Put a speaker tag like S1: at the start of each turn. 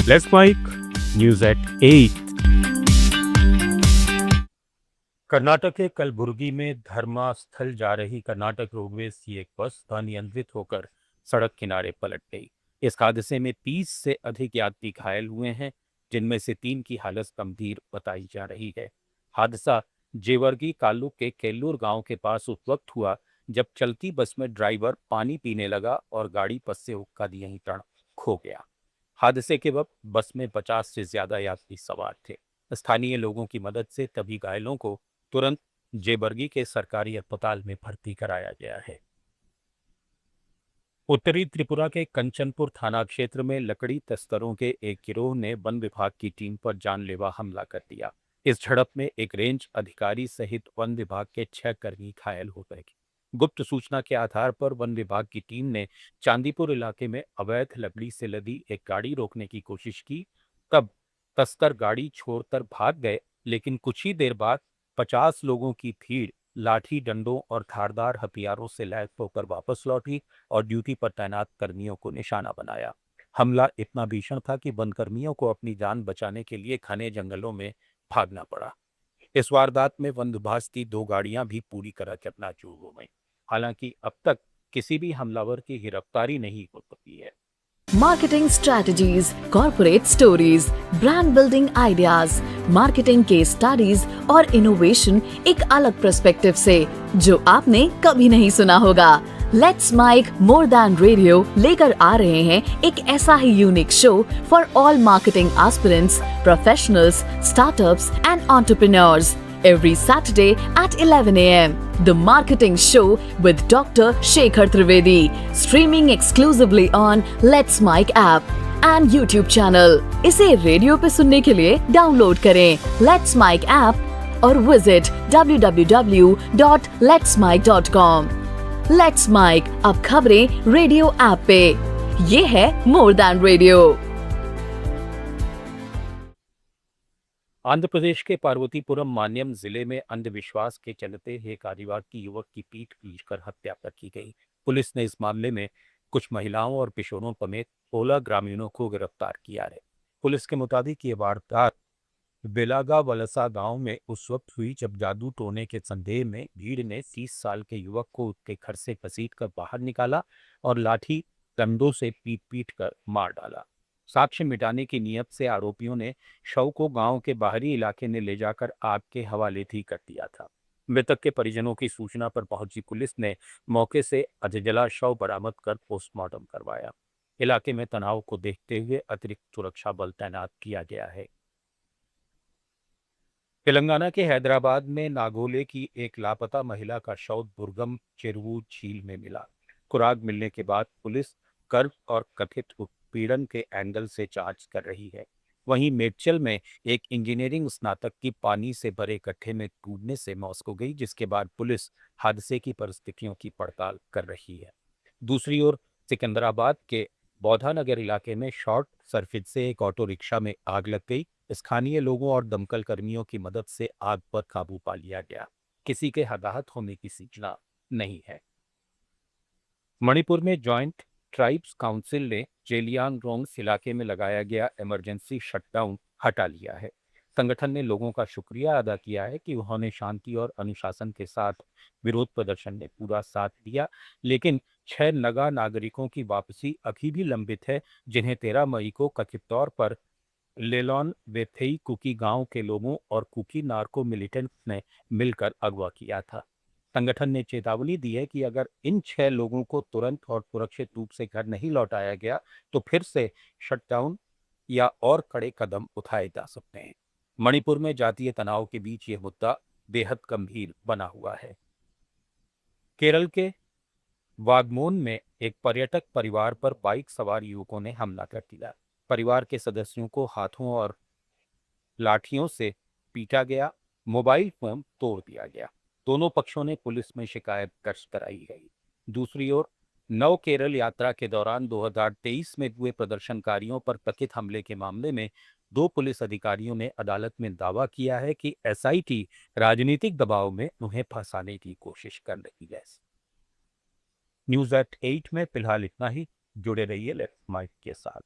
S1: Let's mic news at 8। Karnataka के कलबुर्गी में धर्मास्थल जा रही कर्नाटक रोडवेज की एक बस अनियंत्रित होकर सड़क किनारे पलट गई। इस हादसे में 30 से अधिक यात्री घायल हुए हैं, जिनमें से 3 की हालत गंभीर बताई जा रही है। हादसा जेवर्गी ताल्लुक के केल्लूर गांव के पास उस वक्त हुआ जब चलती बस में ड्राइवर पानी पीने लगा और गाड़ी बस से हुक्का दिए ही टण खो गया। हादसे के वक्त बस में 50 से ज्यादा यात्री सवार थे। स्थानीय लोगों की मदद से तभी घायलों को तुरंत जेबर्गी के सरकारी अस्पताल में भर्ती कराया गया है। उत्तरी त्रिपुरा के कंचनपुर थाना क्षेत्र में लकड़ी तस्करों के एक गिरोह ने वन विभाग की टीम पर जानलेवा हमला कर दिया। इस झड़प में एक रेंज अधिकारी सहित वन विभाग के 6 कर्मी घायल हो गए। गुप्त सूचना के आधार पर वन विभाग की टीम ने चांदीपुर इलाके में अवैध लकड़ी से लदी एक गाड़ी रोकने की कोशिश की। तब तस्कर गाड़ी छोड़कर भाग गए, लेकिन कुछ ही देर बाद 50 लोगों की भीड़ लाठी डंडों और धारदार हथियारों से लैस होकर वापस लौटी और ड्यूटी पर तैनात कर्मियों को निशाना बनाया। हमला इतना भीषण था कि वन कर्मियों को अपनी जान बचाने के लिए घने जंगलों में भागना पड़ा। इस वारदात में वन विभाग की 2 गाड़ियां भी पूरी तरह चकनाचूर हो गईं। हालांकि अब तक किसी भी हमलावर की गिरफ्तारी नहीं हो सकी है।
S2: Marketing strategies, corporate stories, brand building ideas, marketing के स्टडीज और इनोवेशन एक अलग पर्सपेक्टिव से, जो आपने कभी नहीं सुना होगा। Let's mic more than radio लेकर आ रहे हैं एक ऐसा ही unique show for all marketing aspirants, professionals, startups and entrepreneurs every Saturday at 11 a.m. The Marketing Show with Dr. Shekhar Trivedi, streaming exclusively on Let's Mic app and YouTube channel. इसे radio पे सुनने के लिए download करें Let's Mic app और visit www.letsmic.com. Let's Mic, अब खबरें radio app पे। ये है मोर देन रेडियो।
S1: आंध्र प्रदेश के पार्वतीपुरम मान्यम जिले में अंधविश्वास के चलते एक आदिवासी युवक की पीट पीटकर हत्या कर की गई। पुलिस ने इस मामले में कुछ महिलाओं और किशोरों समेत 16 ग्रामीणों को गिरफ्तार किया है। पुलिस के मुताबिक ये वारदात बेलागा वलसा गांव में उस वक्त हुई जब जादू टोने के संदेह में भीड़ ने 30 साल के युवक को उसके घर से घसीटकर बाहर निकाला और लाठी डंडों से पीट पीट कर मार डाला। साक्ष्य मिटाने की नीयत से आरोपियों ने शव को गांव के बाहरी इलाके में ले जाकर आग के हवाले भी कर दिया था। मृतक के परिजनों की सूचना पर पहुंची पुलिस ने मौके से अधजला शव बरामद कर पोस्टमार्टम करवाया। इलाके में तनाव को देखते हुए अतिरिक्त सुरक्षा बल तैनात किया गया है। तेलंगाना के हैदराबाद में नागोले की एक लापता महिला का शव दुर्गम चेरुवू झील में मिला। खुराक मिलने के बाद पुलिस कर्ब और कथित उत्पीड़न के एंगल से जांच कर रही है। वहीं मेडचल में एक इंजीनियरिंग स्नातक की पानी से भरे गड्ढे में कूदने से मौत हो गई, जिसके बाद पुलिस हादसे की परिस्थितियों की पड़ताल कर रही है। दूसरी ओर सिकंदराबाद के बौद्धानगर इलाके में शॉर्ट सर्किट से एक ऑटो रिक्शा में आग लग गई। स्थानीय लोगों और दमकल कर्मियों की मदद से आग पर काबू पा लिया गया। किसी के हताहत होने की सूचना नहीं है। मणिपुर में जॉइंट ट्राइब्स काउंसिल ने जेलियांगरोंग इलाके में लगाया गया इमरजेंसी शटडाउन हटा लिया है। संगठन ने लोगों का शुक्रिया अदा किया है कि उन्होंने शांति और अनुशासन के साथ विरोध प्रदर्शन में पूरा साथ दिया, लेकिन 6 नगा नागरिकों की वापसी अभी भी लंबित है, जिन्हें 13 मई को कथित तौर पर लेलॉन वेथई कुकी गांव के लोगों और कुकी नार्को मिलिटेंट्स ने मिलकर अगवा किया था। संगठन ने चेतावनी दी है कि अगर इन 6 लोगों को तुरंत और सुरक्षित रूप से घर नहीं लौटाया गया तो फिर से शटडाउन या और कड़े कदम उठाए जा सकते हैं। मणिपुर में जातीय तनाव के बीच यह मुद्दा बेहद गंभीर बना हुआ है। केरल के वागमोन में एक पर्यटक परिवार पर बाइक सवार युवकों ने हमला कर दिया। परिवार के सदस्यों को हाथों और लाठियों से पीटा गया, मोबाइल फोन तोड़ दिया गया। दोनों पक्षों ने पुलिस में शिकायत दर्ज कराई गई। दूसरी ओर नव केरल यात्रा के दौरान 2023 में हुए प्रदर्शनकारियों पर कथित हमले के मामले में 2 पुलिस अधिकारियों ने अदालत में दावा किया है कि एसआईटी राजनीतिक दबाव में उन्हें फंसाने की कोशिश कर रही है। न्यूज एट 8 में फिलहाल इतना ही। जुड़े रहिए लेट्स माइक के साथ।